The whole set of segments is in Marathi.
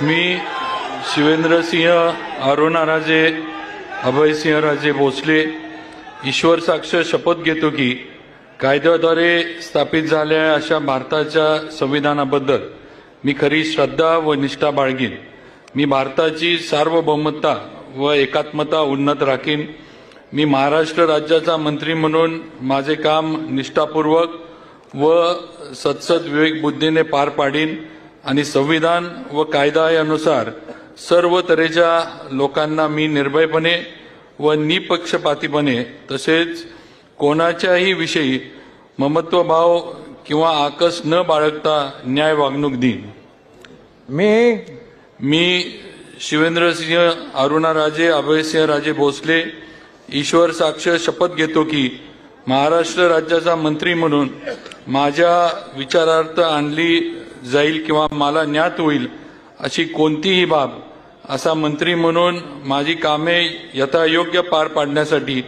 मी शिवेंद्रसिंह अरुणाराजे अभयसिंहराजे भोसले ईश्वर साक्ष शपथ घेतो की कायद्याद्वारे स्थापित झालेल्या अशा भारताच्या संविधानाबद्दल मी खरी श्रद्धा व निष्ठा बाळगीन। मी भारताची सार्वभौमता व एकात्मता उन्नत राखीन। मी महाराष्ट्र राज्याचा मंत्री म्हणून माझे काम निष्ठापूर्वक व सत्सद विवेक बुद्धीने पार पाडीन आणि संविधान व कायदा यानुसार सर्व तऱ्हेच्या लोकांना मी निर्भयपणे व निपक्षपातीपणे तसेच कोणाच्याही विषयी ममत्वभाव किंवा आकस न बाळगता न्याय वागणूक देईन। मी शिवेंद्रसिंह अरुणाराजे अभयसिंहराजे भोसले ईश्वर साक्ष शपथ घेतो की महाराष्ट्र राज्याचा मंत्री म्हणून माझ्या विचारार्थ आणली जाईल किंवा मला ज्ञात होईल अशी कोणतीही बाब असा मंत्री म्हणून माझी कामे यथायोग्य पार पाडण्यासाठी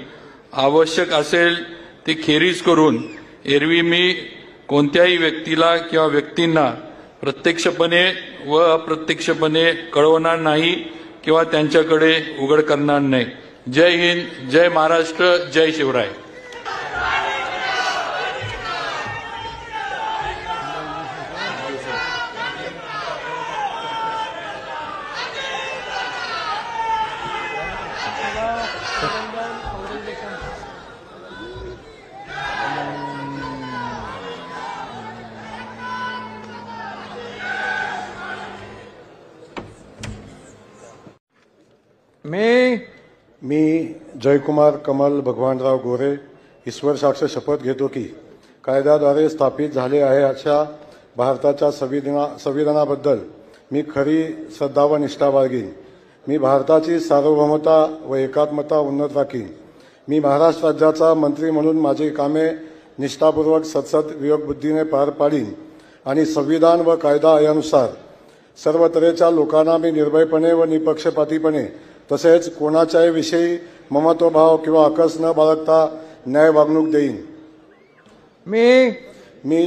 आवश्यक असेल ते खेरीज करून एरवी मी कोणत्याही व्यक्तीला किंवा व्यक्तींना प्रत्यक्षपणे व अप्रत्यक्षपणे कळवणार नाही किंवा त्यांच्याकडे उघड करणार नाही। जय हिंद, जय महाराष्ट्र, जय शिवराय। मी जयकुमार कमल भगवानराव गोरे ईश्वर साक्ष शपथ घेतो की कायद्याद्वारे स्थापित झाले आहे अशा भारताच्या संविधानाबद्दल मी खरी श्रद्धा व निष्ठा बाळगीन। मी भारताची सार्वभौमता व एकात्मता उन्नत राखीन। मी महाराष्ट्र राज्याचा मंत्री म्हणून माझी कामे निष्ठापूर्वक सत्सद विवेक बुद्धीने पार पाडीन आणि संविधान व कायदा यानुसार सर्व तऱ्हेच्या लोकांना मी निर्भयपणे व निपक्षपातीपणे तसेच कोणाच्याही विषयी ममत्वभाव किंवा आकस न बाळगता न्याय वागणूक देईन। मी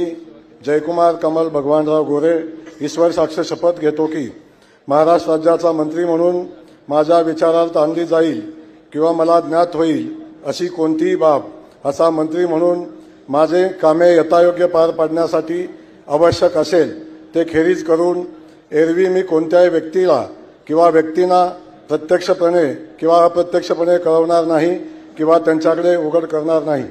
जयकुमार कमल भगवानराव गोरे ईश्वर साक्ष शपथ घेतो की महाराष्ट्र राज्याचा मंत्री म्हणून माझ्या विचारार्थ आणली जाईल किंवा मला ज्ञात होईल अशी कोणतीही बाब असा मंत्री म्हणून माझे कामे यथायोग्य पार पाडण्यासाठी आवश्यक असेल ते खेरीज करून एरवी मी कोणत्याही व्यक्तीला किंवा व्यक्तींना प्रत्यक्षपणे किंवा अप्रत्यक्षपणे कळवणार नाही किंवा त्यांच्याकडे उघड करणार नाही।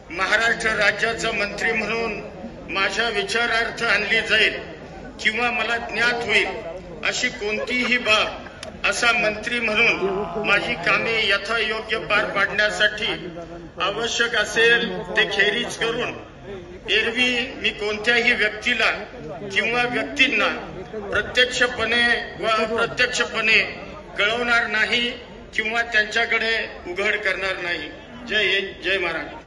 महाराष्ट्र राज्याचा मंत्री म्हणून माझ्या विचारार्थ आणली जाईल किंवा मला ज्ञात होईल अशी कोणतीही बाब असा मंत्री म्हणून माझी कामे यथायोग्य पार पाडण्यासाठी आवश्यक असेल ते खेरीज करून एरवी मी कोणत्याही व्यक्तीला किंवा व्यक्तींना प्रत्यक्षपणे व अप्रत्यक्षपणे कळवणार नाही किंवा त्यांच्याकडे उघड करणार नाही। जय हिंद, जय महाराष्ट्र।